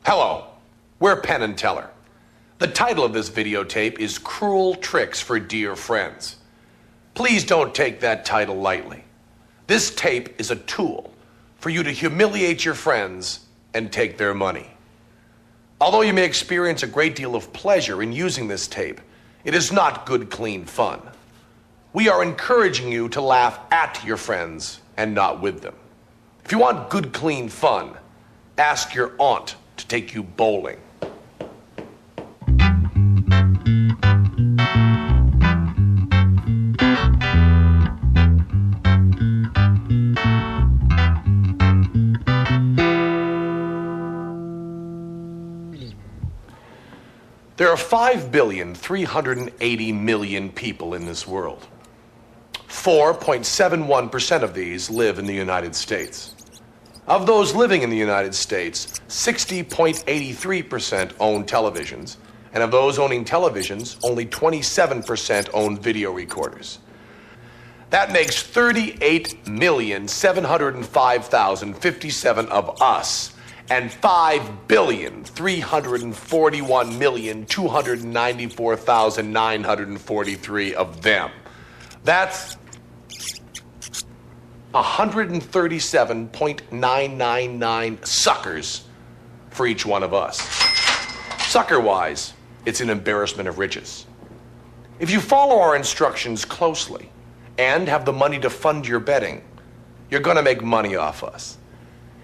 Hello, we're Penn and Teller. The title of this videotape is Cruel Tricks for Dear Friends. Please don't take that title lightly. This tape is a tool for you to humiliate your friends and take their money. Although you may experience a great deal of pleasure in using this tape, it is not good, clean fun. We are encouraging you to laugh at your friends and not with them. If you want good, clean fun, ask your aunt to take you bowling. There are 5,380,000,000 people in this world. 4.71% of these live in the United States. Of those living in the United States, 60.83% own televisions, and of those owning televisions, only 27% own video recorders. That makes 38,705,057 of us, and 5,341,294,943 of them. That's 137.999 suckers for each one of us. Sucker-wise, it's an embarrassment of riches. If you follow our instructions closely and have the money to fund your betting, you're going to make money off us.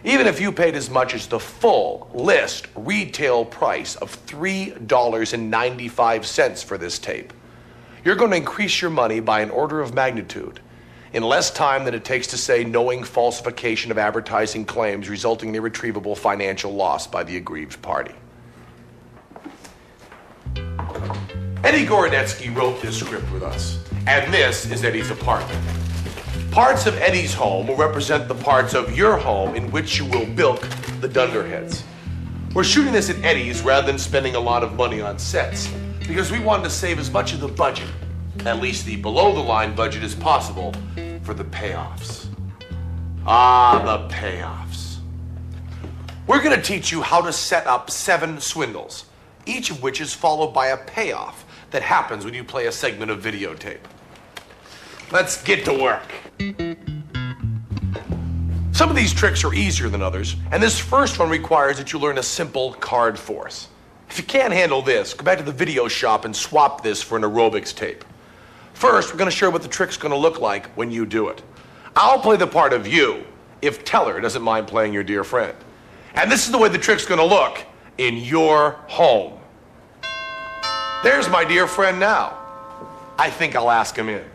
Even if you paid as much as the full list retail price of $3.95 for this tape, you're going to increase your money by an order of magnitude in less time than it takes to say knowing falsification of advertising claims resulting in irretrievable financial loss by the aggrieved party. Eddie Gorodetsky wrote this script with us, and this is Eddie's apartment. Parts of Eddie's home will represent the parts of your home in which you will bilk the dunderheads. We're shooting this at Eddie's rather than spending a lot of money on sets because we wanted to save as much of the budget, at least the below-the-line budget, as possible for the payoffs. Ah, the payoffs. We're going to teach you how to set up 7 swindles, each of which is followed by a payoff that happens when you play a segment of videotape. Let's get to work. Some of these tricks are easier than others, and this first one requires that you learn a simple card force. If you can't handle this, go back to the video shop and swap this for an aerobics tape. First, we're going to show you what the trick's going to look like when you do it. I'll play the part of you if Teller doesn't mind playing your dear friend. And this is the way the trick's going to look in your home. There's my dear friend now. I think I'll ask him in.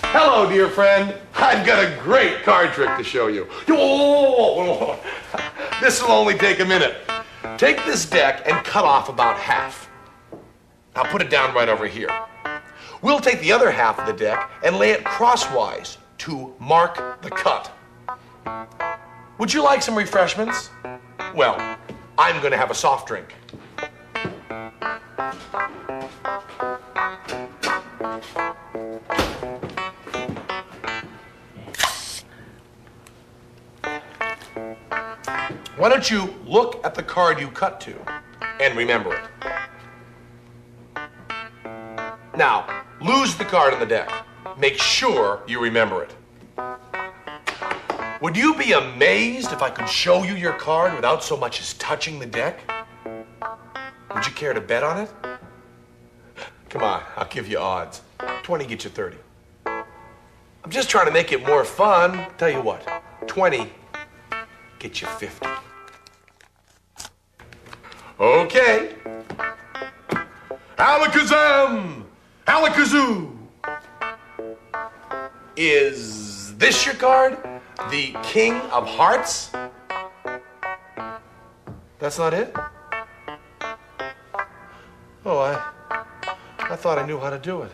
Hello, dear friend. I've got a great card trick to show you. This will only take a minute. Take this deck and cut off about half. I'll put it down right over here. We'll take the other half of the deck and lay it crosswise to mark the cut. Would you like some refreshments? Well, I'm going to have a soft drink. Why don't you look at the card you cut to and remember it? Now, lose the card on the deck. Make sure you remember it. Would you be amazed if I could show you your card without so much as touching the deck? Would you care to bet on it? Come on, I'll give you odds. 20 gets you 30. I'm just trying to make it more fun. Tell you what, 20 gets you 50. Okay. Alakazam! Alakazoo! Is this your card? The King of Hearts? That's not it? Oh, I thought I knew how to do it.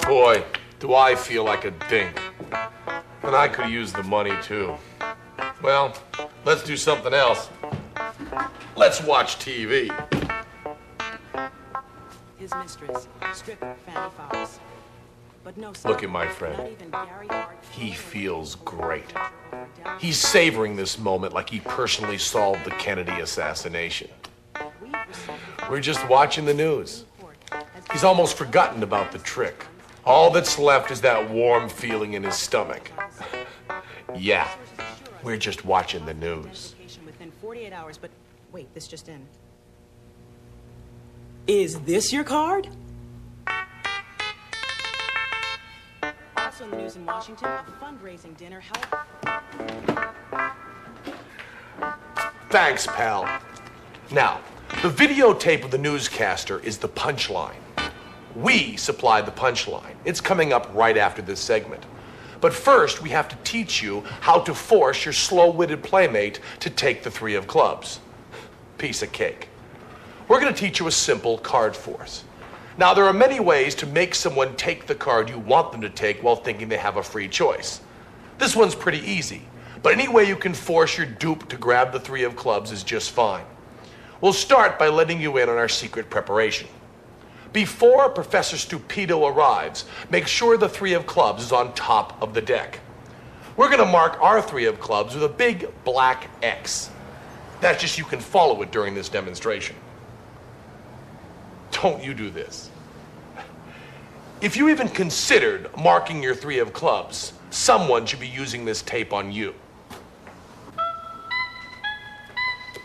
Boy, do I feel like a dink. And I could use the money too. Well, let's do something else. Let's watch TV. His mistress, stripper Fanny Fox. But no, Look at my friend. not even Gary Hart. He feels great. He's savoring this moment like he personally solved the Kennedy assassination. We're just watching the news. He's almost forgotten about the trick. All that's left is that warm feeling in his stomach. Yeah, we're just watching the news. Within 48 hours, but wait, this just in. Is this your card? Also in the news in Washington, a fundraising dinner held. Thanks, pal. Now, the videotape of the newscaster is the punchline. We supplied the punchline. It's coming up right after this segment. But first, we have to teach you how to force your slow-witted playmate to take the 3 of clubs. Piece of cake. We're going to teach you a simple card force. Now, there are many ways to make someone take the card you want them to take while thinking they have a free choice. This one's pretty easy, but any way you can force your dupe to grab the 3 of clubs is just fine. We'll start by letting you in on our secret preparation. Before Professor Stupido arrives, make sure the 3 of clubs is on top of the deck. We're going to mark our 3 of clubs with a big black X. That's just you can follow it during this demonstration. Don't you do this. If you even considered marking your 3 of clubs, someone should be using this tape on you.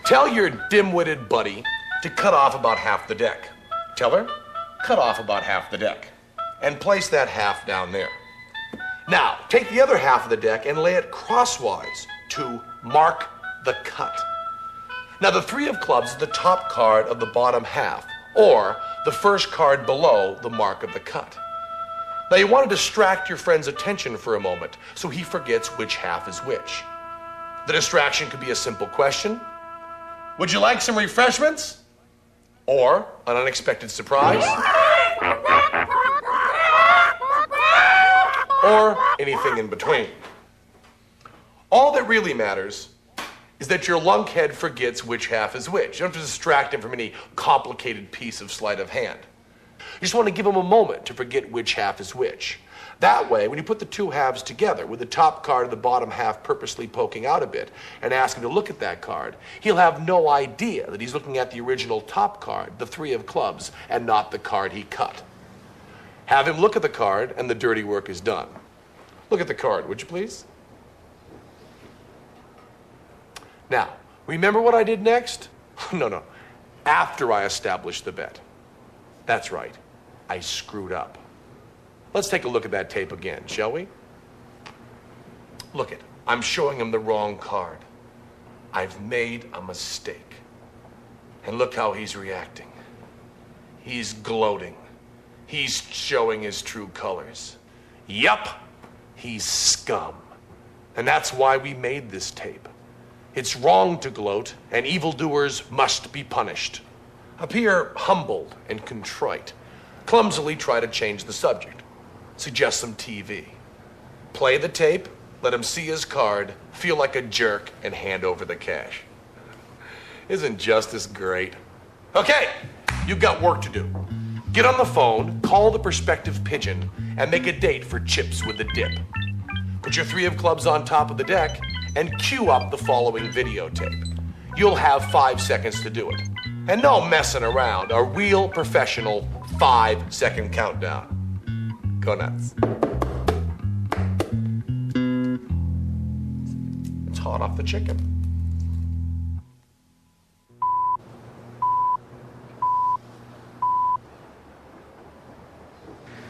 Tell your dim-witted buddy to cut off about half the deck. Tell her, cut off about half the deck. And place that half down there. Now, take the other half of the deck and lay it crosswise to mark the cut. Now, the 3 of clubs is the top card of the bottom half, or the first card below the mark of the cut. Now, you want to distract your friend's attention for a moment so he forgets which half is which. The distraction could be a simple question. Would you like some refreshments? Or an unexpected surprise? Or anything in between. All that really matters is that your lunkhead forgets which half is which. You don't have to distract him from any complicated piece of sleight of hand. You just want to give him a moment to forget which half is which. That way, when you put the 2 halves together with the top card of the bottom half purposely poking out a bit and ask him to look at that card, he'll have no idea that he's looking at the original top card, the 3 of clubs, and not the card he cut. Have him look at the card and the dirty work is done. Look at the card, would you please? Now, remember what I did next? No. After I established the bet. That's right. I screwed up. Let's take a look at that tape again, shall we? Look it. I'm showing him the wrong card. I've made a mistake. And look how he's reacting. He's gloating. He's showing his true colors. Yup, he's scum. And that's why we made this tape. It's wrong to gloat, and evildoers must be punished. Appear humbled and contrite. Clumsily try to change the subject. Suggest some TV. Play the tape, let him see his card, feel like a jerk, and hand over the cash. Isn't justice great? Okay, you've got work to do. Get on the phone, call the prospective pigeon, and make a date for chips with the dip. Put your 3 of clubs on top of the deck, and cue up the following videotape. You'll have 5 seconds to do it. And no messing around, a real professional 5-second countdown. Go nuts. It's hot off the chicken.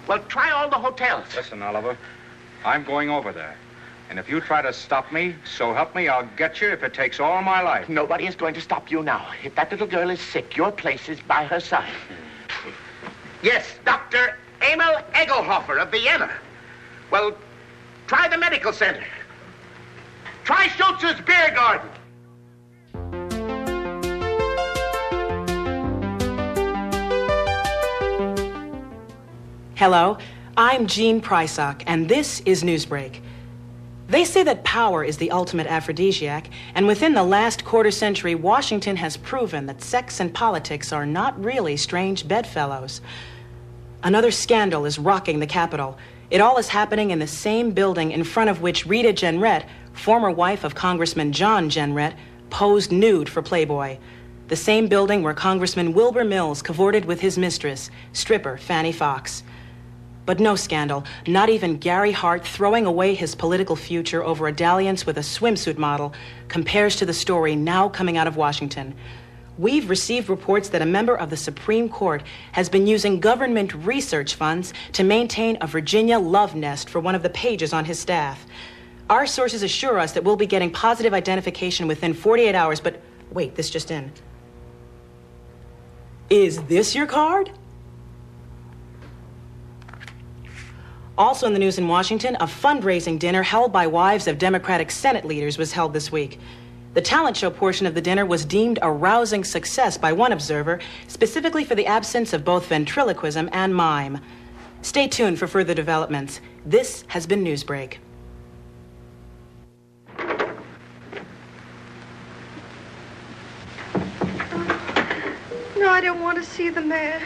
Well, try all the hotels. Listen, Oliver, I'm going over there. And if you try to stop me, so help me, I'll get you if it takes all my life. Nobody is going to stop you now. If that little girl is sick, your place is by her side. Yes, Dr. Emil Egelhofer of Vienna. Well, try the medical center. Try Schultz's beer garden. Hello, I'm Jean Prysock, and this is Newsbreak. They say that power is the ultimate aphrodisiac, and within the last quarter century, Washington has proven that sex and politics are not really strange bedfellows. Another scandal is rocking the Capitol. It all is happening in the same building in front of which Rita Jenrette, former wife of Congressman John Jenrette, posed nude for Playboy. The same building where Congressman Wilbur Mills cavorted with his mistress, stripper Fanny Fox. But no scandal, not even Gary Hart throwing away his political future over a dalliance with a swimsuit model compares to the story now coming out of Washington. We've received reports that a member of the Supreme Court has been using government research funds to maintain a Virginia love nest for one of the pages on his staff. Our sources assure us that we'll be getting positive identification within 48 hours, but wait, this just in. Is this your card? Also in the news in Washington, a fundraising dinner held by wives of Democratic Senate leaders was held this week. The talent show portion of the dinner was deemed a rousing success by one observer, specifically for the absence of both ventriloquism and mime. Stay tuned for further developments. This has been Newsbreak. No, I don't want to see the mayor.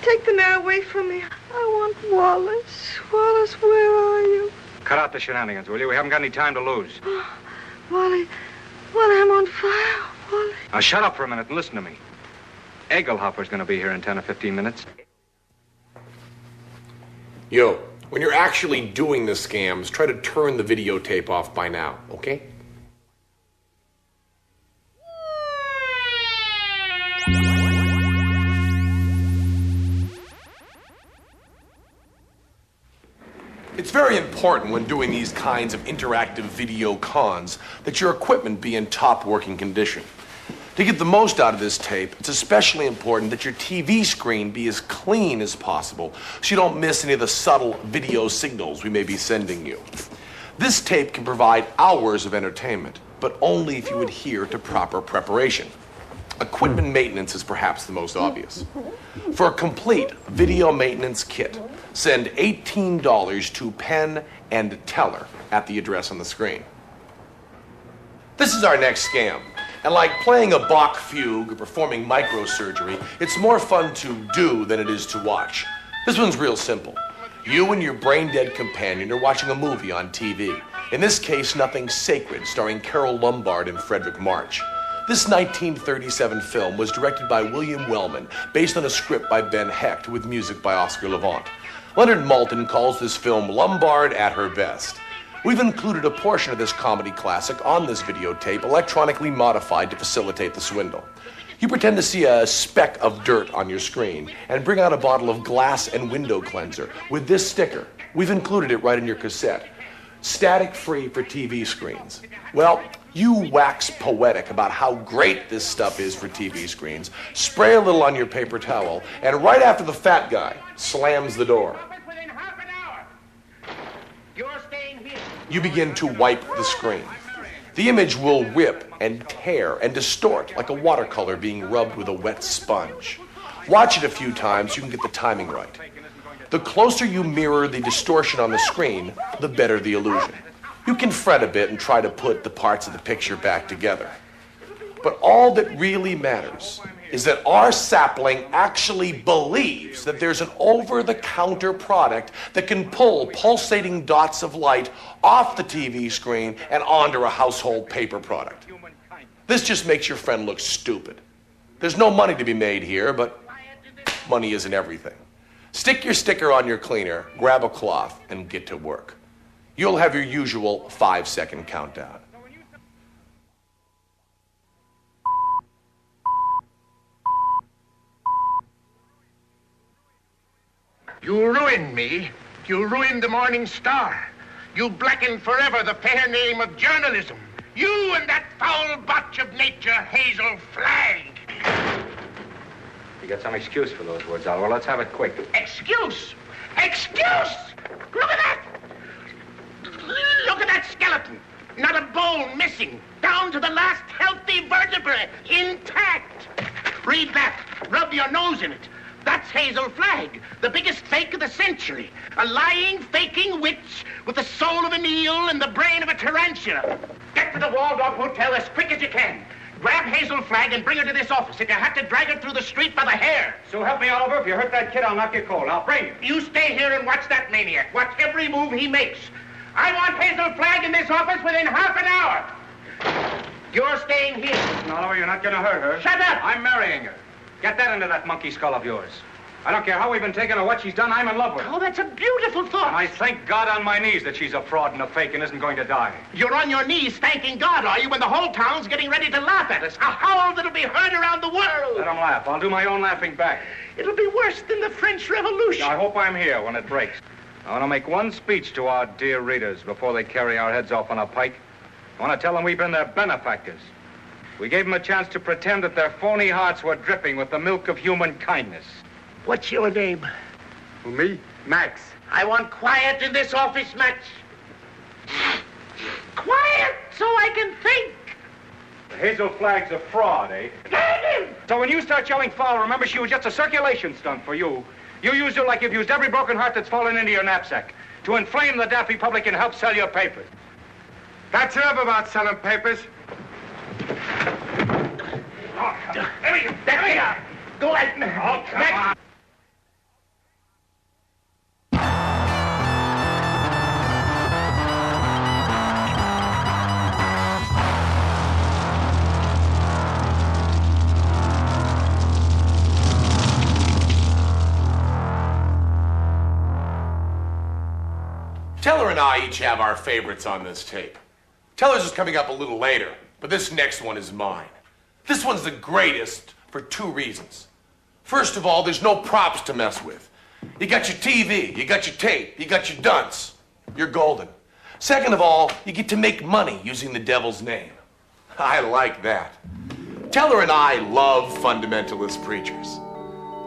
Take the mayor away from me. I want Wallace. Wallace, where are you? Cut out the shenanigans, will you? We haven't got any time to lose. Oh, Wally, I'm on fire, Wally. Now, shut up for a minute and listen to me. Egelhofer's going to be here in 10 or 15 minutes. Yo, when you're actually doing the scams, try to turn the videotape off by now, okay? It's very important when doing these kinds of interactive video cons that your equipment be in top working condition. To get the most out of this tape, it's especially important that your TV screen be as clean as possible so you don't miss any of the subtle video signals we may be sending you. This tape can provide hours of entertainment, but only if you adhere to proper preparation. Equipment maintenance is perhaps the most obvious. For a complete video maintenance kit, send $18 to Penn and Teller at the address on the screen. This is our next scam. And like playing a Bach fugue or performing microsurgery, it's more fun to do than it is to watch. This one's real simple. You and your brain-dead companion are watching a movie on TV. In this case, Nothing Sacred, starring Carol Lombard and Frederick March. This 1937 film was directed by William Wellman, based on a script by Ben Hecht, with music by Oscar Levant. Leonard Maltin calls this film Lombard at her best. We've included a portion of this comedy classic on this videotape, electronically modified to facilitate the swindle. You pretend to see a speck of dirt on your screen and bring out a bottle of glass and window cleanser with this sticker. We've included it right in your cassette. Static free for TV screens. Well, you wax poetic about how great this stuff is for TV screens, spray a little on your paper towel, and right after the fat guy slams the door, you begin to wipe the screen. The image will rip and tear and distort like a watercolor being rubbed with a wet sponge. Watch it a few times so you can get the timing right. The closer you mirror the distortion on the screen, the better the illusion. You can fret a bit and try to put the parts of the picture back together. But all that really matters is that our sapling actually believes that there's an over-the-counter product that can pull pulsating dots of light off the TV screen and onto a household paper product. This just makes your friend look stupid. There's no money to be made here, but money isn't everything. Stick your sticker on your cleaner, grab a cloth, and get to work. You'll have your usual 5-second countdown. You ruined me. You ruined the Morning Star. You blackened forever the fair name of journalism. You and that foul botch of nature, Hazel Flagg. You got some excuse for those words, Al. Well, let's have it quick. Excuse? Excuse? Look at that! Look at that skeleton. Not a bone missing. Down to the last healthy vertebrae. Intact. Read that. Rub your nose in it. That's Hazel Flagg, the biggest fake of the century. A lying, faking witch with the soul of an eel and the brain of a tarantula. Get to the Waldorf Hotel as quick as you can. Grab Hazel Flagg and bring her to this office. If you have to drag her through the street by the hair. So help me, Oliver. If you hurt that kid, I'll knock you cold. I'll bring you. You stay here and watch that maniac. Watch every move he makes. I want Hazel Flagg in this office within half an hour. You're staying here. Listen, Oliver, you're not going to hurt her. Shut up! I'm marrying her. Get that into that monkey skull of yours. I don't care how we've been taken or what she's done, I'm in love with her. Oh, that's a beautiful thought. And I thank God on my knees that she's a fraud and a fake and isn't going to die. You're on your knees thanking God, are you, when the whole town's getting ready to laugh at us? A howl that'll be heard around the world. Let them laugh. I'll do my own laughing back. It'll be worse than the French Revolution. I hope I'm here when it breaks. I want to make one speech to our dear readers before they carry our heads off on a pike. I want to tell them we've been their benefactors. We gave them a chance to pretend that their phony hearts were dripping with the milk of human kindness. What's your name? Who, me? Max. I want quiet in this office, Max. Quiet so I can think. Hazel Flagg's a fraud, eh? So when you start yelling foul, remember she was just a circulation stunt for you. You used her like you've used every broken heart that's fallen into your knapsack to inflame the daffy public and help sell your papers. That's enough about selling papers. Oh, there we go. Go ahead. Oh, come on. Teller and I each have our favorites on this tape. Teller's is coming up a little later, but this next one is mine. This one's the greatest for two reasons. First of all, there's no props to mess with. You got your TV, you got your tape, you got your dunce. You're golden. Second of all, you get to make money using the devil's name. I like that. Teller and I love fundamentalist preachers.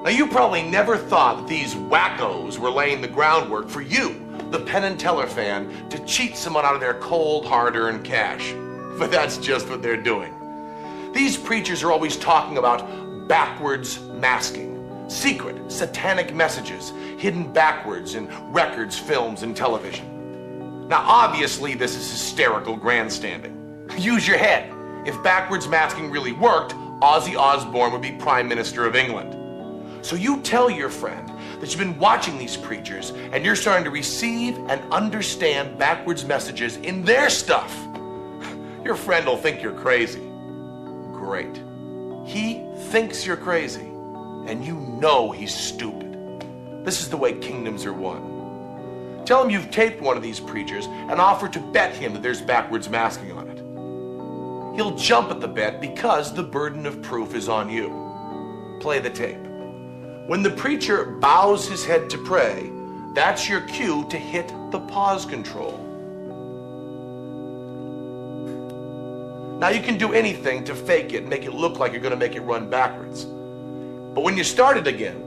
Now, you probably never thought that these wackos were laying the groundwork for you, the Penn and Teller fan, to cheat someone out of their cold, hard-earned cash. But that's just what they're doing. These preachers are always talking about backwards masking, secret, satanic messages hidden backwards in records, films, and television. Now, obviously, this is hysterical grandstanding. Use your head. If backwards masking really worked, Ozzy Osbourne would be Prime Minister of England. So you tell your friend that you've been watching these preachers and you're starting to receive and understand backwards messages in their stuff. Your friend will think you're crazy. Great. He thinks you're crazy, and you know he's stupid. This is the way kingdoms are won. Tell him you've taped one of these preachers and offer to bet him that there's backwards masking on it. He'll jump at the bet because the burden of proof is on you. Play the tape. When the preacher bows his head to pray, that's your cue to hit the pause control. Now, you can do anything to fake it, make it look like you're going to make it run backwards. But when you start it again,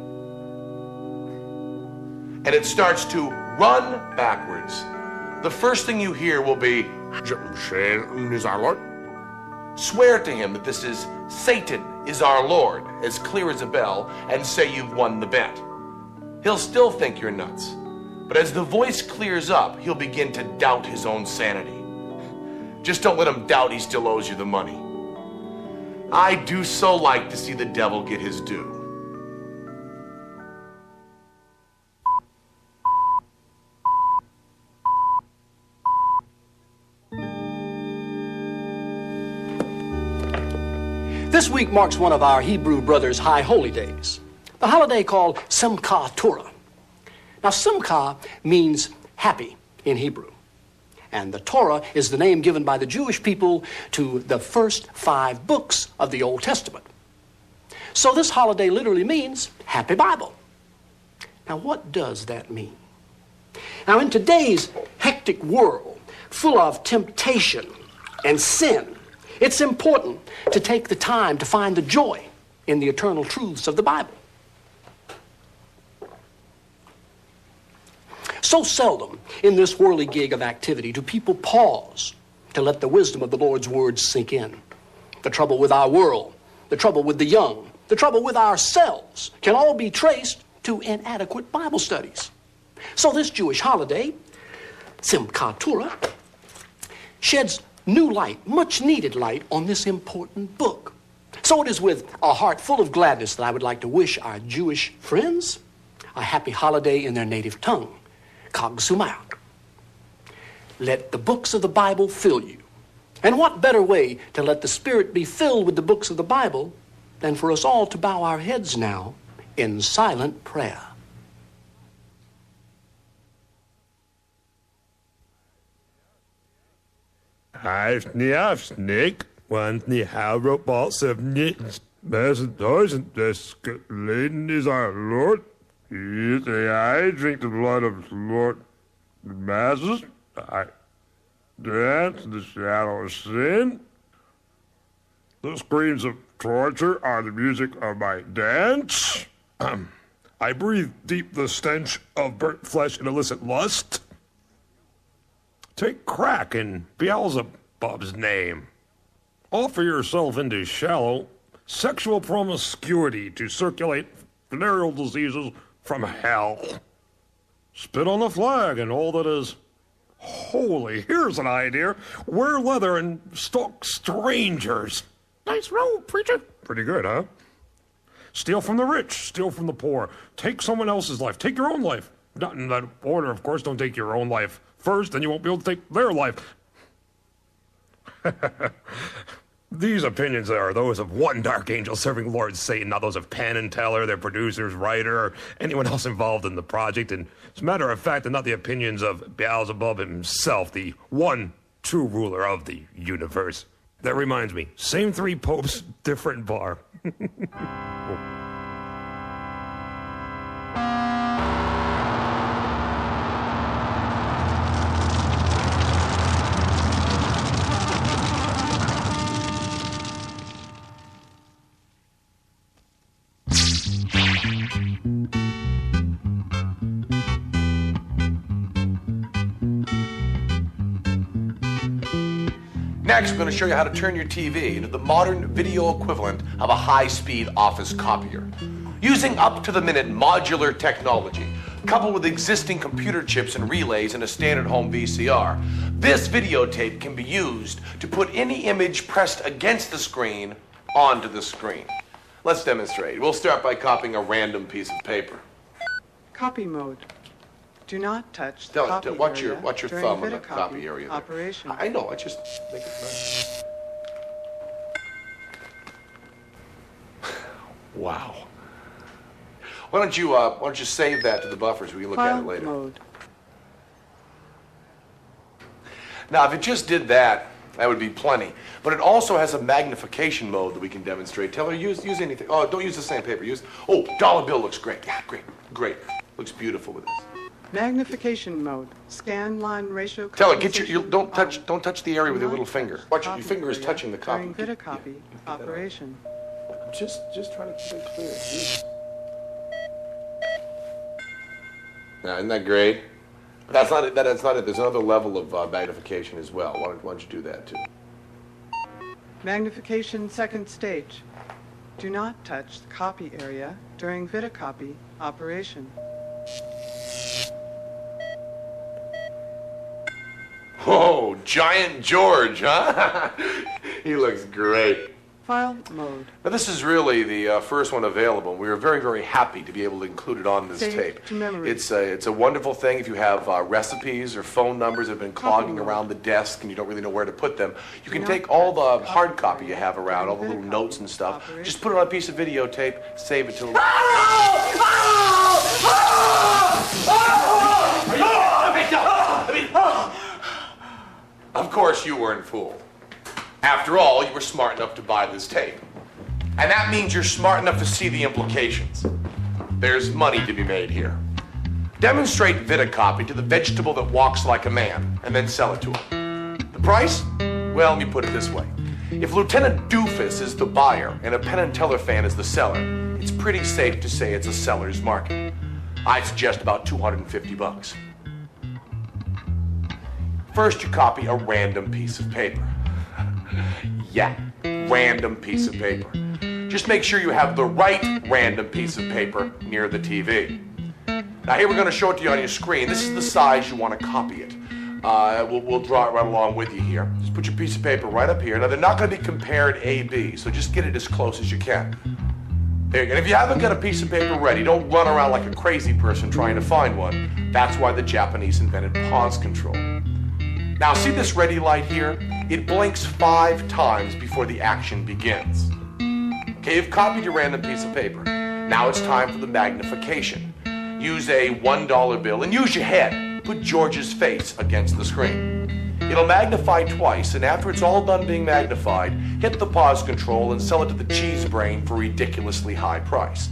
and it starts to run backwards, the first thing you hear will be, swear to him that this is Satan is our Lord, as clear as a bell, and say you've won the bet. He'll still think you're nuts, but as the voice clears up, he'll begin to doubt his own sanity. Just don't let him doubt he still owes you the money. I do so like to see the devil get his due. This week marks one of our Hebrew brothers' high holy days, the holiday called Simchat Torah. Now, Simcha means happy in Hebrew, and the Torah is the name given by the Jewish people to the first 5 books of the Old Testament. So this holiday literally means Happy Bible. Now, what does that mean? Now, in today's hectic world, full of temptation and sin, it's important to take the time to find the joy in the eternal truths of the Bible. So seldom in this whirligig of activity do people pause to let the wisdom of the Lord's words sink in. The trouble with our world, the trouble with the young, the trouble with ourselves can all be traced to inadequate Bible studies. So this Jewish holiday, Simchat Torah, sheds new light, much needed light, on this important book. So it is with a heart full of gladness that I would like to wish our Jewish friends a happy holiday in their native tongue, Chag Sameach. Let the books of the Bible fill you. And what better way to let the Spirit be filled with the books of the Bible than for us all to bow our heads now in silent prayer. Snake, want the Hauerballs of Nits, Messentoys, this laden is our Lord. You say, I drink the blood of the Lord, the masses, I dance in the shadow of sin. The screams of torture are the music of my dance. I breathe deep the stench of burnt flesh and illicit lust. Take crack in Beelzebub's name. Offer yourself into shallow sexual promiscuity to circulate venereal diseases from hell. Spit on the flag and all that is holy. Here's an idea. Wear leather and stalk strangers. Nice robe, preacher. Pretty good, huh? Steal from the rich, steal from the poor. Take someone else's life. Take your own life. Not in that order, of course. Don't take your own life first, then you won't be able to take their life. These opinions are those of one dark angel serving Lord Satan, not those of Penn and Teller, their producers, writer, or anyone else involved in the project. And as a matter of fact, they're not the opinions of Beelzebub himself, the one true ruler of the universe. That reminds me, same three popes, different bar. Next, we're going to show you how to turn your TV into the modern video equivalent of a high-speed office copier. Using up-to-the-minute modular technology, coupled with existing computer chips and relays in a standard home VCR, this videotape can be used to put any image pressed against the screen onto the screen. Let's demonstrate. We'll start by copying a random piece of paper. Copy mode. Do not touch the copy Watch area your during thumb on the Vidicopy copy area there. operation. I know, I just make it Wow. Why don't you save that to the buffer so we can look at it later. Mode. Now, if it just did that, that would be plenty. But it also has a magnification mode that we can demonstrate. Tell her, use anything. Oh, don't use the same paper. Dollar bill looks great. Yeah, great. Looks beautiful with this. Magnification mode. Scan line ratio. Tell her, don't touch the area with your little finger. Watch it, your finger is touching the copy. During Vidicopy operation. I'm just trying to keep it clear. Now, isn't that great? That's not it. There's another level of magnification as well. Why don't you do that too? Magnification second stage. Do not touch the copy area during Vidicopy operation. Whoa, Giant George, huh? He looks great. File mode. Now, this is really the first one available. We were very, very happy to be able to include it on this tape. To memory. It's a wonderful thing if you have recipes or phone numbers that have been clogging around the desk and you don't really know where to put them. You can take all the hard copy you have around, all the little notes and stuff, just put it on a piece of videotape, save it to... Of course you weren't fooled. After all, you were smart enough to buy this tape. And that means you're smart enough to see the implications. There's money to be made here. Demonstrate Vidicopy to the vegetable that walks like a man, and then sell it to him. The price? Well, let me put it this way. If Lieutenant Doofus is the buyer and a Penn and Teller fan is the seller, it's pretty safe to say it's a seller's market. I suggest about $250. First, you copy a random piece of paper. Yeah, random piece of paper. Just make sure you have the right random piece of paper near the TV. Now here we're going to show it to you on your screen. This is the size you want to copy it. We'll draw it right along with you here. Just put your piece of paper right up here. Now, they're not going to be compared A-B, so just get it as close as you can. There you go. And if you haven't got a piece of paper ready, don't run around like a crazy person trying to find one. That's why the Japanese invented pause control. Now, see this ready light here? It blinks 5 times before the action begins. Okay, you've copied your random piece of paper. Now it's time for the magnification. Use a $1 bill and use your head. Put George's face against the screen. It'll magnify twice, and after it's all done being magnified, hit the pause control and sell it to the cheese brain for a ridiculously high price.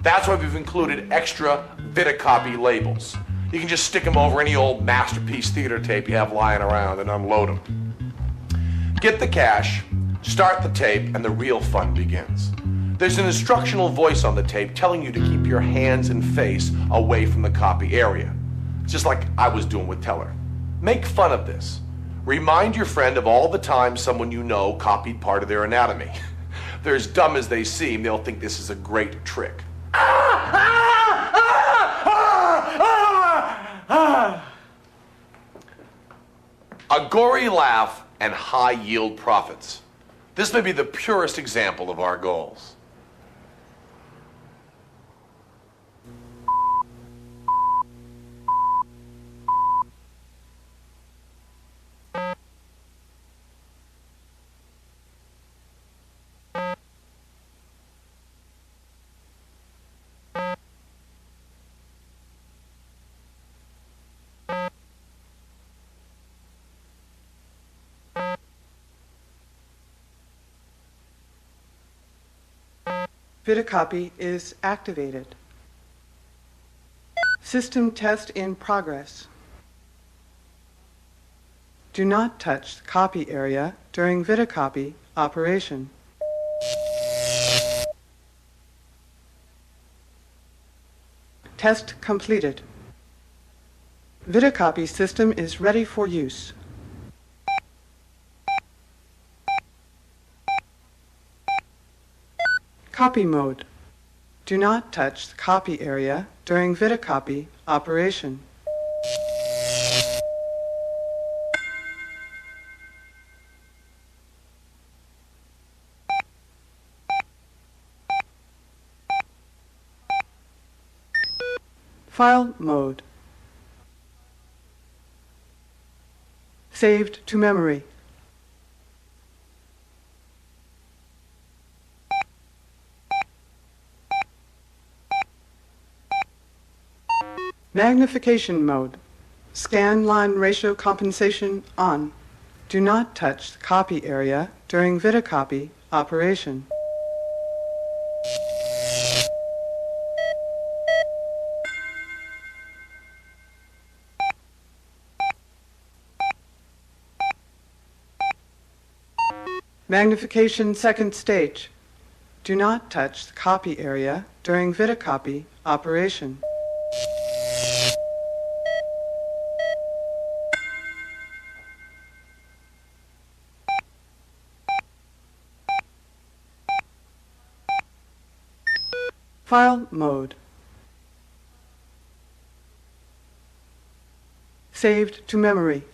That's why we've included extra Vitacopy labels. You can just stick them over any old masterpiece theater tape you have lying around and unload them. Get the cash, start the tape, and the real fun begins. There's an instructional voice on the tape telling you to keep your hands and face away from the copy area. Just like I was doing with Teller. Make fun of this. Remind your friend of all the times someone you know copied part of their anatomy. They're as dumb as they seem. They'll think this is a great trick. A gory laugh and high yield profits. This may be the purest example of our goals. Vitacopy is activated. System test in progress. Do not touch the copy area during Vitacopy operation. Test completed. Vitacopy system is ready for use. Copy mode. Do not touch the copy area during Vitacopy operation. File mode. Saved to memory. Magnification mode. Scan line ratio compensation on. Do not touch the copy area during Vitacopy operation. Magnification second stage. Do not touch the copy area during Vitacopy operation. File mode. Saved to memory.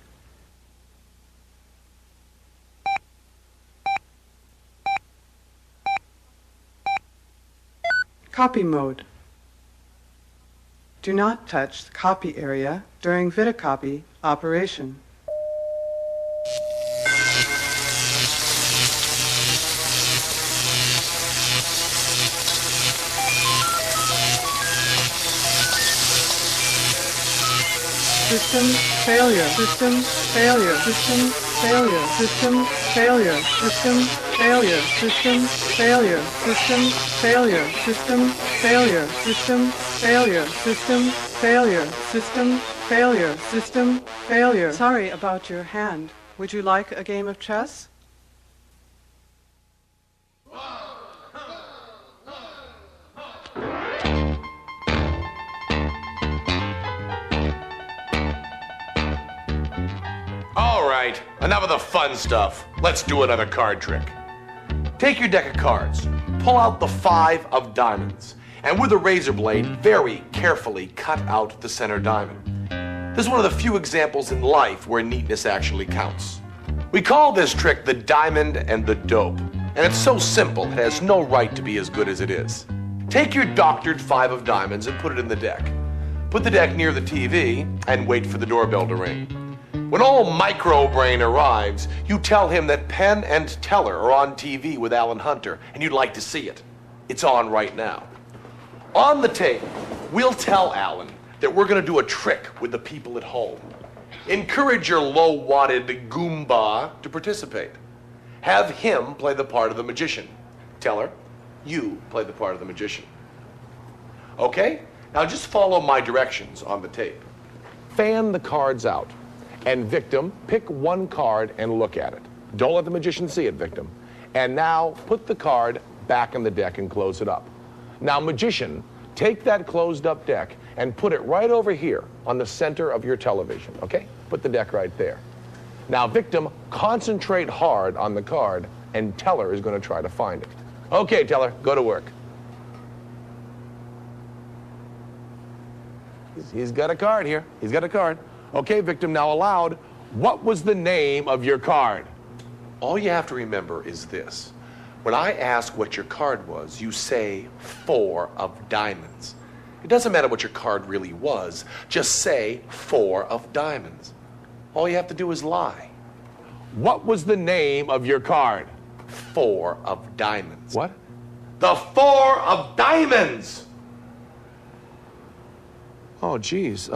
Copy mode. Do not touch the copy area during Vitacopy operation. System failure. System failure. System failure. System failure. System failure. System failure. System failure. System failure. System failure. System failure. System failure. System failure. Sorry about your hand. Would you like a game of chess? All right, enough of the fun stuff. Let's do another card trick. Take your deck of cards, pull out the 5 of diamonds, and with a razor blade, very carefully cut out the center diamond. This is one of the few examples in life where neatness actually counts. We call this trick the diamond and the dope. And it's so simple, it has no right to be as good as it is. Take your doctored 5 of diamonds and put it in the deck. Put the deck near the TV and wait for the doorbell to ring. When old Microbrain arrives, you tell him that Penn and Teller are on TV with Alan Hunter, and you'd like to see it. It's on right now. On the tape, we'll tell Alan that we're going to do a trick with the people at home. Encourage your low-watted Goomba to participate. Have him play the part of the magician. Teller, you play the part of the magician. Okay? Now just follow my directions on the tape. Fan the cards out. And victim, pick one card and look at it. Don't let the magician see it, victim. And now put the card back in the deck and close it up. Now, magician, take that closed up deck and put it right over here on the center of your television, okay? Put the deck right there. Now, victim, concentrate hard on the card, and Teller is going to try to find it. Okay, Teller, go to work. He's got a card here. He's got a card. Okay, victim, now aloud, what was the name of your card? All you have to remember is this. When I ask what your card was, you say 4 of diamonds. It doesn't matter what your card really was. Just say 4 of diamonds. All you have to do is lie. What was the name of your card? 4 of diamonds. What? The 4 of diamonds! Oh, geez.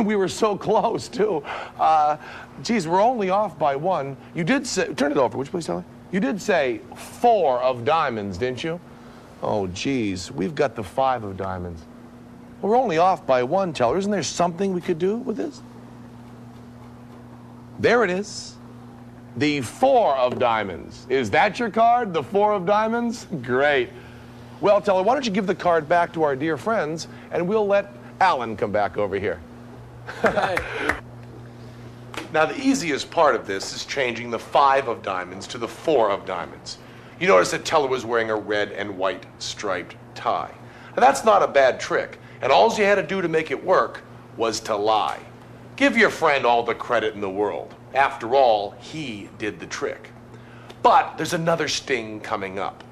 We were so close, too. Geez, we're only off by 1. You did say... Turn it over, would you please tell me? You did say 4 of diamonds, didn't you? Oh, geez, we've got the 5 of diamonds. We're only off by 1, Teller. Isn't there something we could do with this? There it is. The 4 of diamonds. Is that your card, the 4 of diamonds? Great. Well, Teller, why don't you give the card back to our dear friends, and we'll let Alan come back over here. Now, the easiest part of this is changing the 5 of diamonds to the 4 of diamonds. You notice that Teller was wearing a red and white striped tie. Now, that's not a bad trick, and all you had to do to make it work was to lie. Give your friend all the credit in the world. After all, he did the trick. But there's another sting coming up.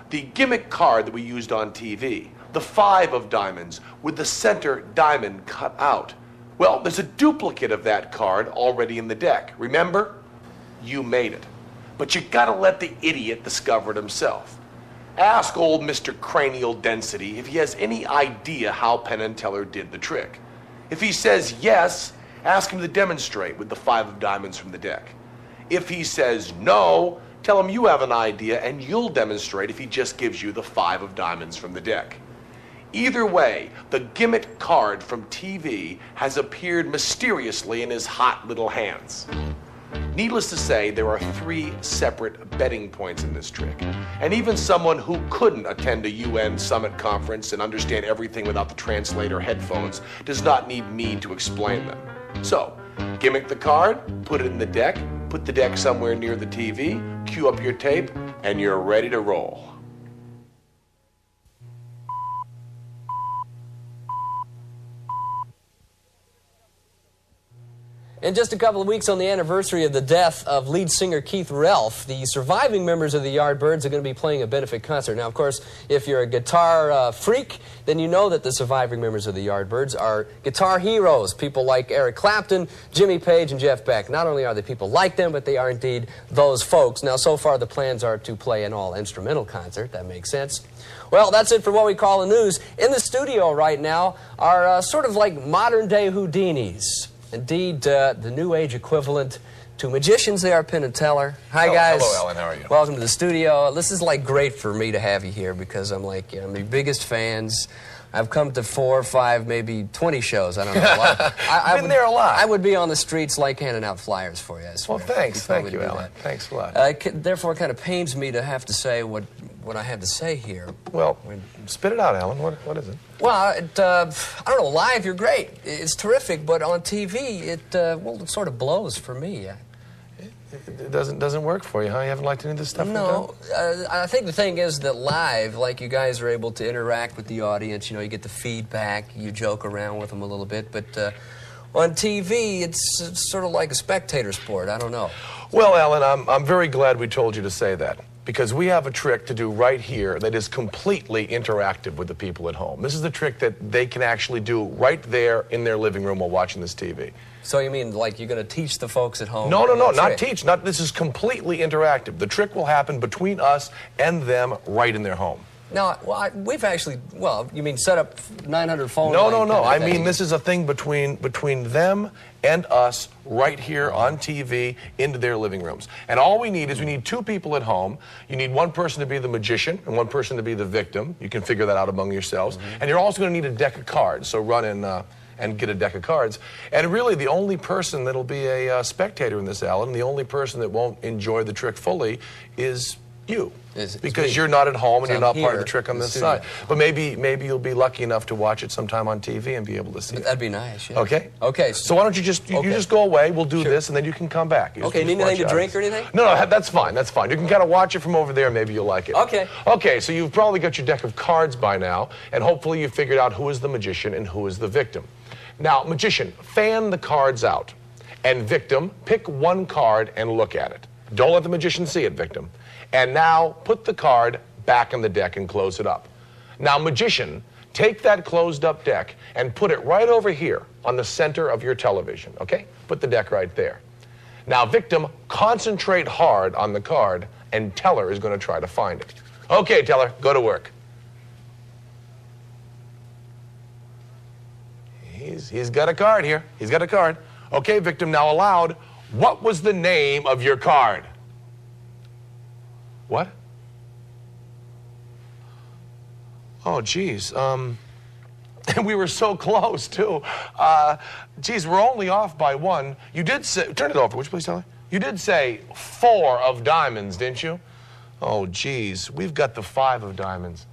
The gimmick card that we used on TV, the 5 of diamonds with the center diamond cut out. Well, there's a duplicate of that card already in the deck. Remember? You made it. But you gotta let the idiot discover it himself. Ask old Mr. Cranial Density if he has any idea how Penn and Teller did the trick. If he says yes, ask him to demonstrate with the 5 of diamonds from the deck. If he says no, tell him you have an idea and you'll demonstrate if he just gives you the 5 of diamonds from the deck. Either way, the gimmick card from TV has appeared mysteriously in his hot little hands. Needless to say, there are 3 separate betting points in this trick. And even someone who couldn't attend a UN summit conference and understand everything without the translator headphones does not need me to explain them. So, gimmick the card, put it in the deck, put the deck somewhere near the TV, cue up your tape, and you're ready to roll. In just a couple of weeks on the anniversary of the death of lead singer Keith Relf, the surviving members of the Yardbirds are going to be playing a benefit concert. Now, of course, if you're a guitar freak, then you know that the surviving members of the Yardbirds are guitar heroes, people like Eric Clapton, Jimmy Page, and Jeff Beck. Not only are they people like them, but they are indeed those folks. Now, so far, the plans are to play an all-instrumental concert. That makes sense. Well, that's it for what we call the news. In the studio right now are sort of like modern-day Houdinis. Indeed, the new age equivalent to magicians. They are Penn and Teller. Hi, guys. Hello, Alan. How are you? Welcome to the studio. This is like great for me to have you here because I'm like, I'm the biggest fans. I've come to 4 or 5, maybe 20 shows. I don't know. I've been there a lot. I would be on the streets like handing out flyers for you. I swear. Well, thanks. Thank you, Alan. Thanks a lot. Therefore, it kind of pains me to have to say what I have to say here. Well, spit it out, Alan. What is it? Well, I don't know. Live, you're great. It's terrific. But on TV, it sort of blows for me. It doesn't work for you, huh? You haven't liked any of this stuff? No. I think the thing is that live, like, you guys are able to interact with the audience. You know, you get the feedback. You joke around with them a little bit. But On TV, it's sort of like a spectator sport. I don't know. Well, Alan, I'm very glad we told you to say that, because we have a trick to do right here that is completely interactive with the people at home. This is the trick that they can actually do right there in their living room while watching this TV. So you mean like you're going to teach the folks at home? No, not teach. This is completely interactive. The trick will happen between us and them right in their home. Now, we've actually, you mean set up 900 phone No. kind of I thing. mean, this is a thing between them and us right here on TV into their living rooms. And all we need is we need two people at home. You need one person to be the magician and one person to be the victim. You can figure that out among yourselves. And you're also going to need a deck of cards. So run in and get a deck of cards. And really, the only person that'll be a spectator in this, Alan, the only person that won't enjoy the trick fully is you. Because you're not at home and you're not part of the trick on this side. But maybe you'll be lucky enough to watch it sometime on TV and be able to see it. That'd be nice, yeah. Okay? Okay. So why don't you just go away, we'll do this, and then you can come back. Okay, need anything to drink or anything? No, that's fine, that's fine. You can kind of watch it from over there, maybe you'll like it. Okay. Okay, so you've probably got your deck of cards by now, and hopefully you've figured out who is the magician and who is the victim. Now, magician, fan the cards out. And victim, pick one card and look at it. Don't let the magician see it, victim. And now, put the card back in the deck and close it up. Now, magician, take that closed up deck and put it right over here on the center of your television, okay? Put the deck right there. Now, victim, concentrate hard on the card, and Teller is going to try to find it. Okay, Teller, go to work. He's got a card here. He's got a card. Okay, victim, now aloud, what was the name of your card? What? Oh, geez. And we were so close, too. Geez, we're only off by one. You did say, turn it over, would you please, Teller? You did say 4 of diamonds, didn't you? Oh, geez, we've got the 5 of diamonds.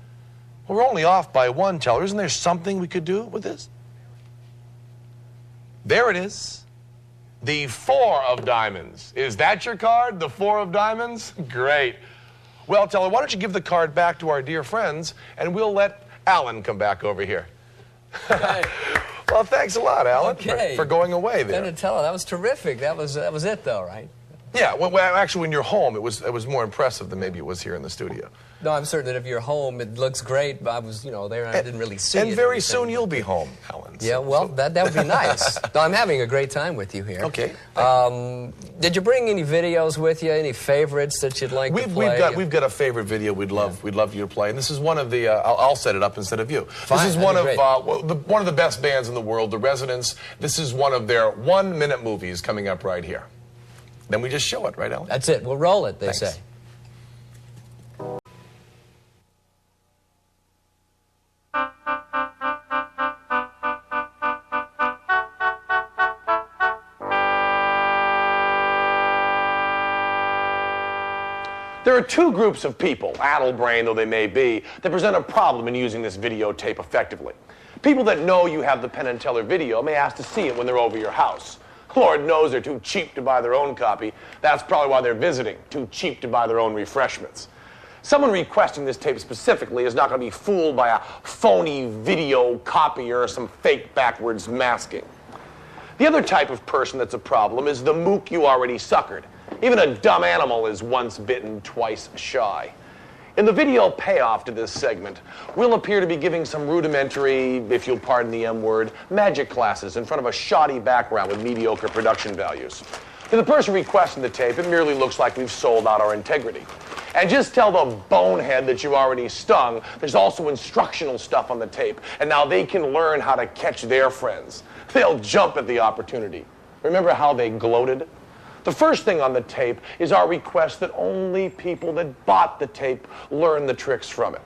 Well, we're only off by 1, Teller. Isn't there something we could do with this? There it is. The 4 of diamonds. Is that your card, the 4 of diamonds? Great. Well, Teller, why don't you give the card back to our dear friends, and we'll let Alan come back over here. Okay. Well, thanks a lot, Alan, for going away there. Penn and Teller, that was terrific. That was it, though, right? Yeah, well, actually, when you're home, it was more impressive than maybe it was here in the studio. No, I'm certain that if you're home, it looks great. But I was, there, and I didn't really see it. And very soon you'll be home, Alan. Yeah, well, that would be nice. No, I'm having a great time with you here. Okay. Did you bring any videos with you? Any favorites that you'd like to play? We've got a favorite video we'd love you to play, and this is one of the. I'll set it up instead of you. Fine, this is one of the best bands in the world, The Residents. This is one of their 1-minute movies coming up right here. Then we just show it, right, Alan? That's it. We'll roll it, they Thanks. say. There are 2 groups of people, addle-brained though they may be, that present a problem in using this videotape effectively. People that know you have the Penn and Teller video may ask to see it when they're over your house. Lord knows they're too cheap to buy their own copy. That's probably why they're visiting, too cheap to buy their own refreshments. Someone requesting this tape specifically is not going to be fooled by a phony video copier or some fake backwards masking. The other type of person that's a problem is the mook you already suckered. Even a dumb animal is once bitten, twice shy. In the video payoff to this segment, we'll appear to be giving some rudimentary, if you'll pardon the M word, magic classes in front of a shoddy background with mediocre production values. To the person requesting the tape, it merely looks like we've sold out our integrity. And just tell the bonehead that you already stung, there's also instructional stuff on the tape, and now they can learn how to catch their friends. They'll jump at the opportunity. Remember how they gloated? The first thing on the tape is our request that only people that bought the tape learn the tricks from it,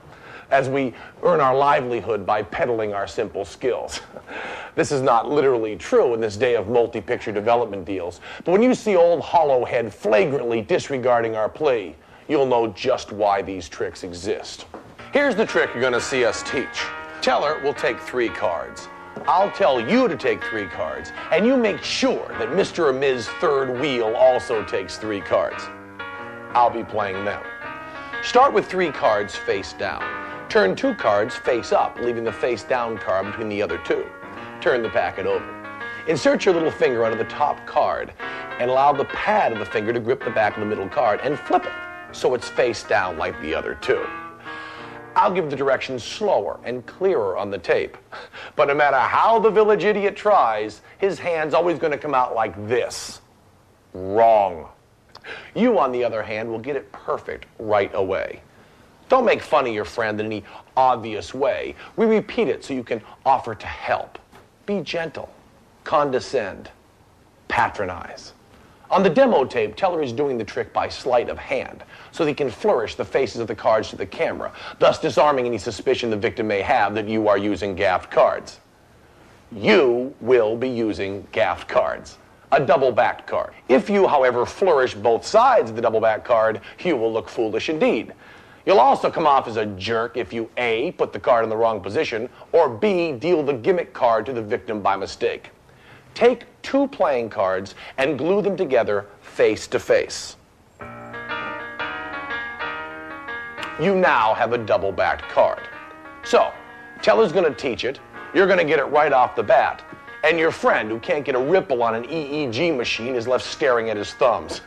as we earn our livelihood by peddling our simple skills. This is not literally true in this day of multi-picture development deals, but when you see old Hollowhead flagrantly disregarding our plea, you'll know just why these tricks exist. Here's the trick you're going to see us teach. Teller will take 3 cards. I'll tell you to take 3 cards, and you make sure that Mr. or Ms. Third Wheel also takes 3 cards. I'll be playing them. Start with 3 cards face down. Turn 2 cards face up, leaving the face down card between the other 2. Turn the packet over. Insert your little finger under the top card and allow the pad of the finger to grip the back of the middle card and flip it so it's face down like the other two. I'll give the directions slower and clearer on the tape. But no matter how the village idiot tries, his hand's always going to come out like this. Wrong. You, on the other hand, will get it perfect right away. Don't make fun of your friend in any obvious way. We repeat it so you can offer to help. Be gentle. Condescend. Patronize. On the demo tape, Teller is doing the trick by sleight of hand, so that he can flourish the faces of the cards to the camera, thus disarming any suspicion the victim may have that you are using gaffed cards. You will be using gaffed cards, a double-backed card. If you, however, flourish both sides of the double-backed card, you will look foolish indeed. You'll also come off as a jerk if you A, put the card in the wrong position, or B, deal the gimmick card to the victim by mistake. Take 2 playing cards and glue them together face to face. You now have a double-backed card. So, Teller's going to teach it, you're going to get it right off the bat, and your friend who can't get a ripple on an EEG machine is left staring at his thumbs.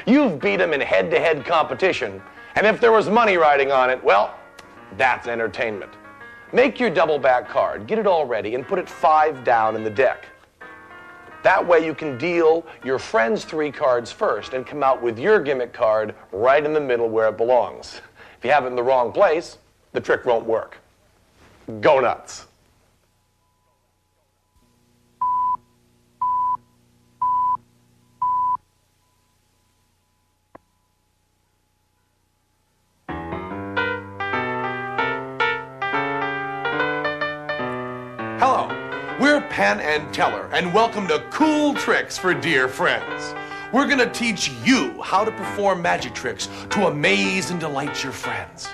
You've beat him in head-to-head competition, and if there was money riding on it, well, that's entertainment. Make your double-back card, get it all ready, and put it 5 down in the deck. That way you can deal your friend's 3 cards first and come out with your gimmick card right in the middle where it belongs. If you have it in the wrong place, the trick won't work. Go nuts. Hello. We're Penn and Teller, and welcome to Cool Tricks for Dear Friends. We're going to teach you how to perform magic tricks to amaze and delight your friends.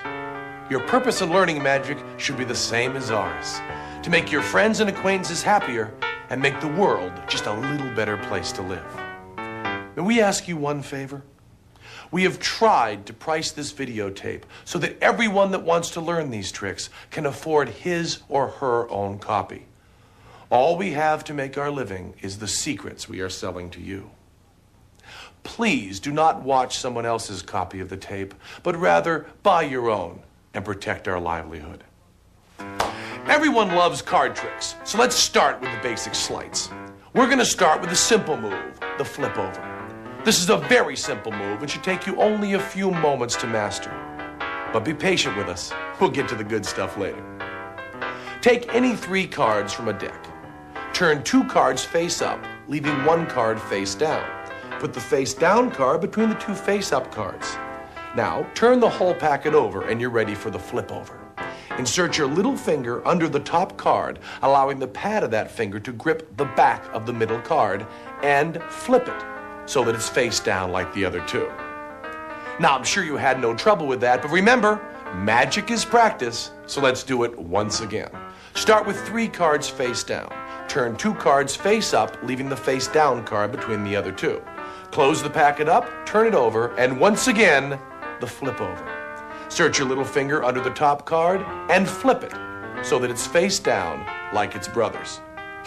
Your purpose in learning magic should be the same as ours, to make your friends and acquaintances happier and make the world just a little better place to live. May we ask you one favor? We have tried to price this videotape so that everyone that wants to learn these tricks can afford his or her own copy. All we have to make our living is the secrets we are selling to you. Please do not watch someone else's copy of the tape, but rather buy your own and protect our livelihood. Everyone loves card tricks, so let's start with the basic sleights. We're going to start with a simple move, the flip over. This is a very simple move and should take you only a few moments to master. But be patient with us. We'll get to the good stuff later. Take any 3 cards from a deck. Turn 2 cards face up, leaving 1 card face down. Put the face down card between the 2 face up cards. Now, turn the whole packet over and you're ready for the flip over. Insert your little finger under the top card, allowing the pad of that finger to grip the back of the middle card, and flip it so that it's face down like the other 2. Now, I'm sure you had no trouble with that, but remember, magic is practice, so let's do it once again. Start with 3 cards face down. Turn 2 cards face up, leaving the face down card between the other 2. Close the packet up, turn it over, and once again, the flip over. Insert your little finger under the top card and flip it so that it's face down like its brothers.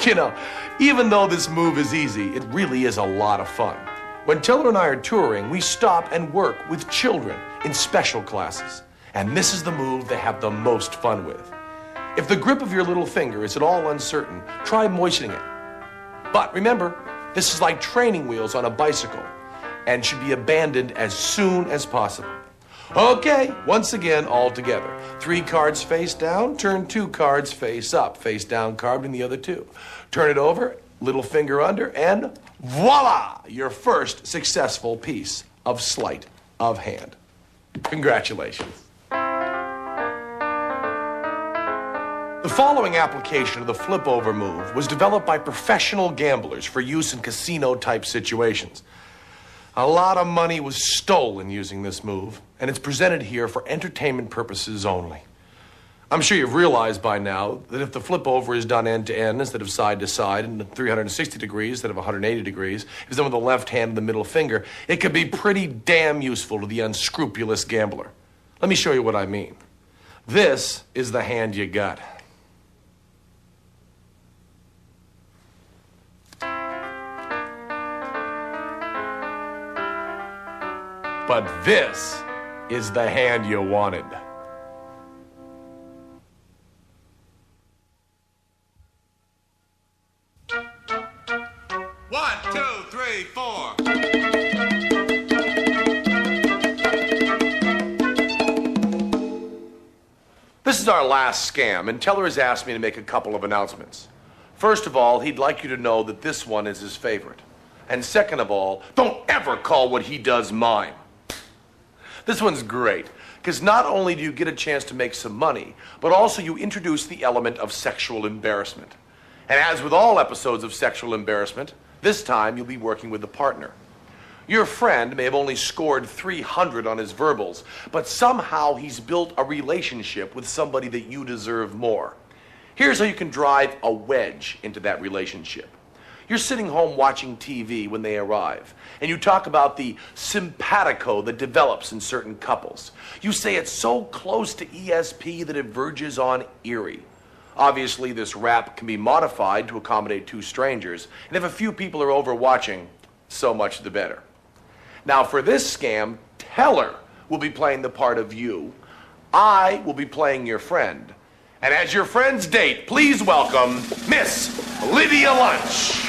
You know, even though this move is easy, it really is a lot of fun. When Teller and I are touring, we stop and work with children in special classes. And this is the move they have the most fun with. If the grip of your little finger is at all uncertain, try moistening it. But remember, this is like training wheels on a bicycle and should be abandoned as soon as possible. Okay, once again, all together. 3 cards face down, turn 2 cards face up, face down card in the other 2. Turn it over, little finger under, and voila! Your first successful piece of sleight of hand. Congratulations. The following application of the flip-over move was developed by professional gamblers for use in casino-type situations. A lot of money was stolen using this move, and it's presented here for entertainment purposes only. I'm sure you've realized by now that if the flip-over is done end-to-end instead of side-to-side and 360 degrees instead of 180 degrees, if it's done with the left hand and the middle finger, it could be pretty damn useful to the unscrupulous gambler. Let me show you what I mean. This is the hand you got. But this is the hand you wanted. One, two, three, four. This is our last scam, and Teller has asked me to make a couple of announcements. First of all, he'd like you to know that this one is his favorite. And second of all, don't ever call what he does mine. This one's great, because not only do you get a chance to make some money, but also you introduce the element of sexual embarrassment. And as with all episodes of sexual embarrassment, this time you'll be working with a partner. Your friend may have only scored 300 on his verbals, but somehow he's built a relationship with somebody that you deserve more. Here's how you can drive a wedge into that relationship. You're sitting home watching TV when they arrive, and you talk about the simpatico that develops in certain couples. You say it's so close to ESP that it verges on eerie. Obviously, this rap can be modified to accommodate two strangers, and if a few people are over watching, so much the better. Now, for this scam, Teller will be playing the part of you. I will be playing your friend. And as your friend's date, please welcome Miss Lydia Lunch.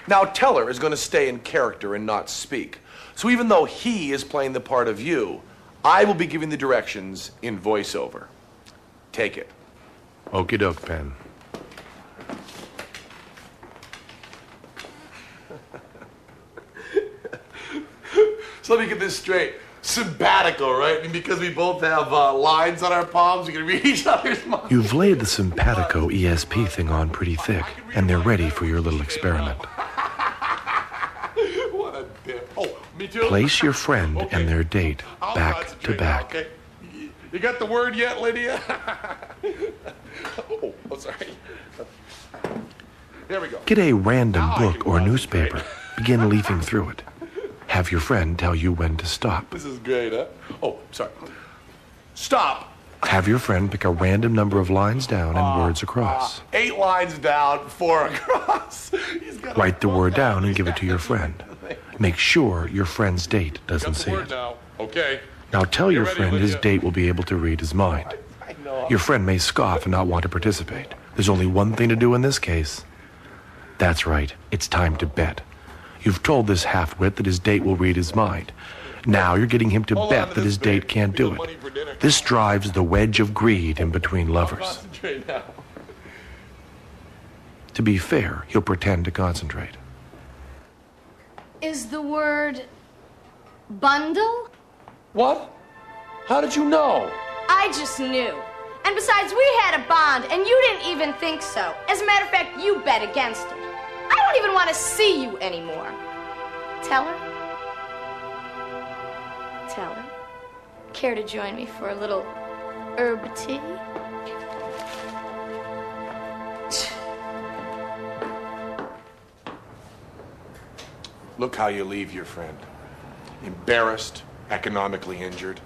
Now, Teller is going to stay in character and not speak. So even though he is playing the part of you, I will be giving the directions in voiceover. Take it. Okie doke, Penn. So let me get this straight. Simpatico, right? I mean, because we both have lines on our palms, we can read each other's minds. You've laid the simpatico ESP thing on pretty thick, and they're ready for your little experiment. What a dip. Oh, me too? Place your friend and their date back to back. Okay. You got the word yet, Lydia? oh, sorry. There we go. Get a random book or newspaper. Begin leafing through it. Have your friend tell you when to stop. This is great, huh? Oh, sorry. Stop. Have your friend pick a random number of lines down and words across. 8 lines down, 4 across. Write the word down and give it to your friend. Make sure your friend's date doesn't see it. Now. Okay. Now tell your friend his date will be able to read his mind. Your friend may scoff and not want to participate. There's only one thing to do in this case. That's right, it's time to bet. You've told this half-wit that his date will read his mind. Now you're getting him to bet that his date can't do it. This drives the wedge of greed in between lovers. To be fair, he'll pretend to concentrate. Is the word bundle? What? How did you know? I just knew. And besides, we had a bond, and you didn't even think so. As a matter of fact, you bet against it. I don't even want to see you anymore. Teller? Teller? Care to join me for a little herb tea? Look how you leave your friend. Embarrassed, economically injured,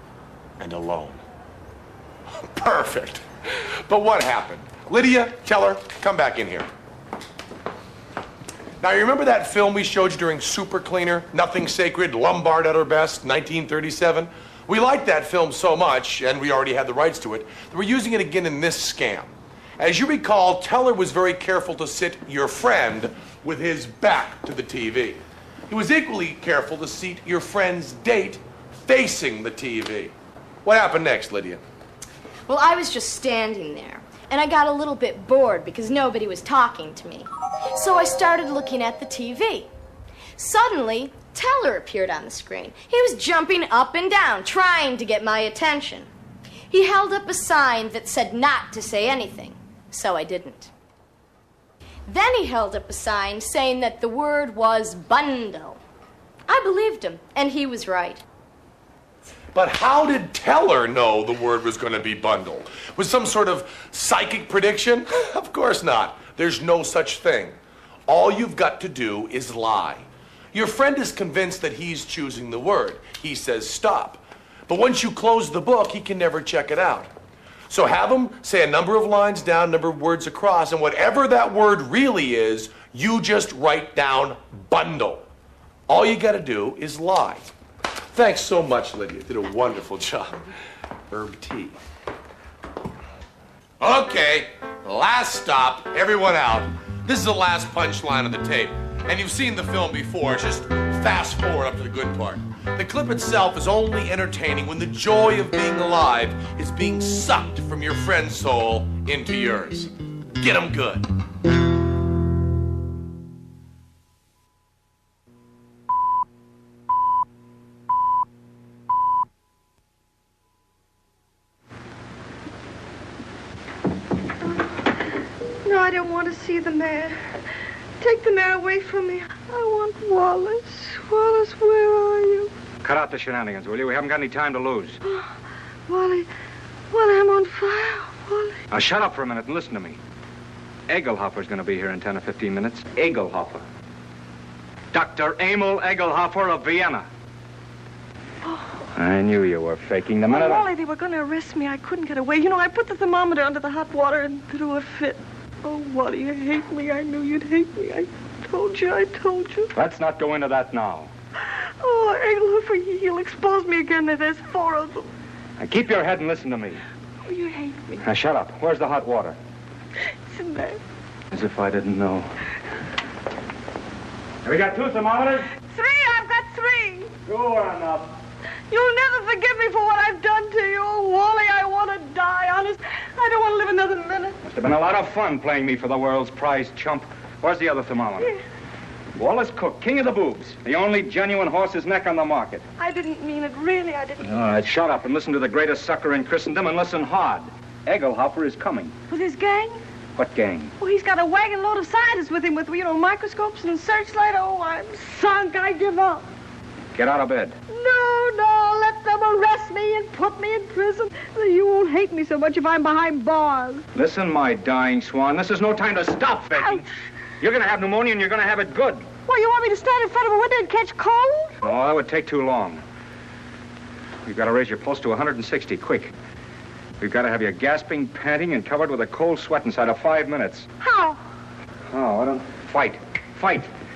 and alone. Perfect. But what happened? Lydia, Teller, come back in here. Now, you remember that film we showed you during Super Cleaner, Nothing Sacred, Lombard at her best, 1937? We liked that film so much, and we already had the rights to it, that we're using it again in this scam. As you recall, Teller was very careful to sit your friend with his back to the TV. He was equally careful to seat your friend's date facing the TV. What happened next, Lydia? Well, I was just standing there, and I got a little bit bored because nobody was talking to me. So I started looking at the TV. Suddenly, Teller appeared on the screen. He was jumping up and down, trying to get my attention. He held up a sign that said not to say anything, so I didn't. Then he held up a sign saying that the word was bundle. I believed him, and he was right. But how did Teller know the word was going to be bundle? Was some sort of psychic prediction? Of course not. There's no such thing. All you've got to do is lie. Your friend is convinced that he's choosing the word. He says stop. But once you close the book, he can never check it out. So have him say a number of lines down, number of words across, and whatever that word really is, you just write down bundle. All you gotta do is lie. Thanks so much, Lydia. Did a wonderful job. Herb tea. Okay, last stop. Everyone out. This is the last punchline of the tape. And you've seen the film before. Just fast forward up to the good part. The clip itself is only entertaining when the joy of being alive is being sucked from your friend's soul into yours. Get 'em good. No, I don't want to see the mayor. Take the mayor away from me. I want Wallace. Wallace, where are you? Cut out the shenanigans, will you? We haven't got any time to lose. Oh, Wally, I'm on fire, Wally. Now, shut up for a minute and listen to me. Egelhofer's going to be here in 10 or 15 minutes. Egelhofer. Dr. Emil Egelhofer of Vienna. Oh. I knew you were faking the minute. Wally, they were going to arrest me. I couldn't get away. You know, I put the thermometer under the hot water and threw a fit. Oh, Wally, you hate me. I knew you'd hate me. I told you. Let's not go into that now. Oh, Egelhofer, he'll expose me again. There's 4 of them. Now, keep your head and listen to me. Oh, you hate me. Now, shut up. Where's the hot water? It's in there. As if I didn't know. Have we got 2 thermometers? 3, I've got 3. Sure enough. You'll never forgive me for what I've done to you. Oh, Wally, I want to die, honest. I don't want to live another minute. Must have been a lot of fun playing me for the world's prize chump. Where's the other thermometer? Yeah. Wallace Cook, king of the boobs. The only genuine horse's neck on the market. I didn't mean it, really, I didn't. All right, shut up and listen to the greatest sucker in Christendom and listen hard. Egelhofer is coming. With his gang? What gang? Oh, he's got a wagon load of scientists with him with, microscopes and searchlight. Oh, I'm sunk. I give up. Get out of bed. No, let them arrest me and put me in prison. You won't hate me so much if I'm behind bars. Listen, my dying swan, this is no time to stop faking. You're going to have pneumonia and you're going to have it good. Well, you want me to stand in front of a window and catch cold? Oh, that would take too long. We've got to raise your pulse to 160, quick. We've got to have you gasping, panting, and covered with a cold sweat inside of 5 minutes. How? Oh, I don't... Fight.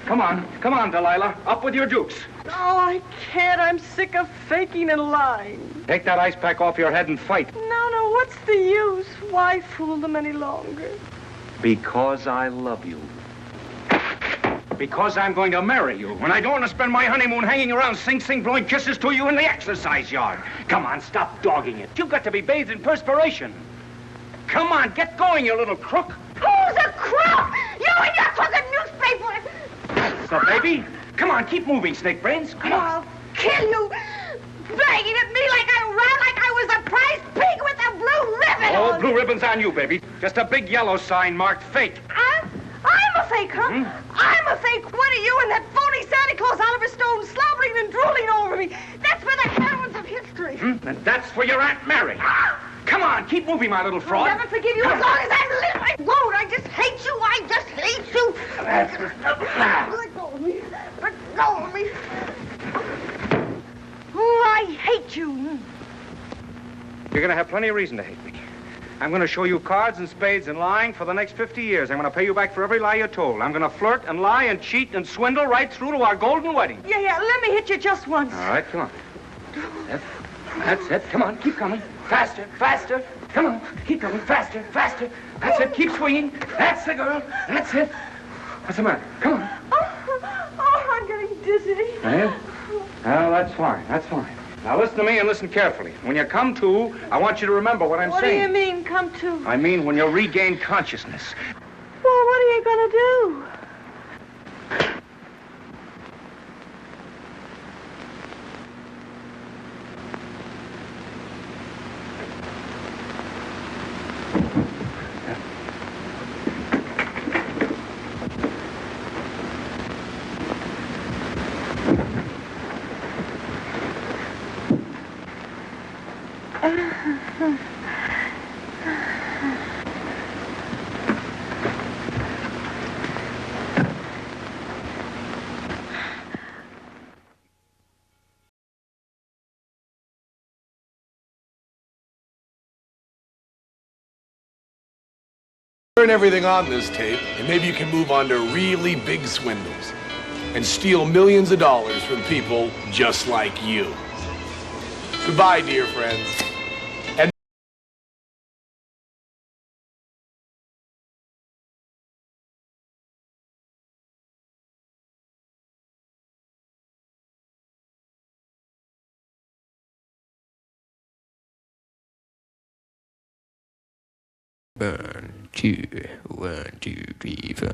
Come on, Delilah. Up with your dukes. No, I can't. I'm sick of faking and lying. Take that ice pack off your head and fight. No, what's the use? Why fool them any longer? Because I love you. Because I'm going to marry you. And I don't want to spend my honeymoon hanging around Sing Sing blowing kisses to you in the exercise yard. Come on, stop dogging it. You've got to be bathed in perspiration. Come on, get going, you little crook. Who's a crook? You and your crooked newspaper. So, baby, come on, keep moving, snake brains. Come on. I'll kill you. Bragging at me like I was a prize pig with a blue ribbon Oh, on. blue ribbon's on you, baby. Just a big yellow sign marked fake. I'm a fake, huh? I'm a fake. What are you and that phony Santa Claus Oliver Stone slobbering and drooling over me? That's for the heroines of history. And that's for your Aunt Mary. Come on, keep moving, my little fraud. I'll never forgive you as long as I live. I won't. I just hate you. I just hate you. Let go of me. Let go of me. Oh, I hate you. You're going to have plenty of reason to hate me. I'm going to show you cards and spades and lying for the next 50 years. I'm going to pay you back for every lie you told. I'm going to flirt and lie and cheat and swindle right through to our golden wedding. Yeah, let me hit you just once. All right, come on. That's it. Come on, keep coming. Faster. Come on, keep coming. Faster. That's it. Keep swinging. That's the girl. That's it. What's the matter? Come on. Oh, I'm getting dizzy. Yeah? Oh, that's fine. Now listen to me and listen carefully. When you come to, I want you to remember what I'm saying. What do you mean, come to? I mean when you regain consciousness. Well, what are you going to do? Learn everything on this tape, and maybe you can move on to really big swindles. and steal millions of dollars from people just like you. Goodbye, dear friends. One, two, three, four.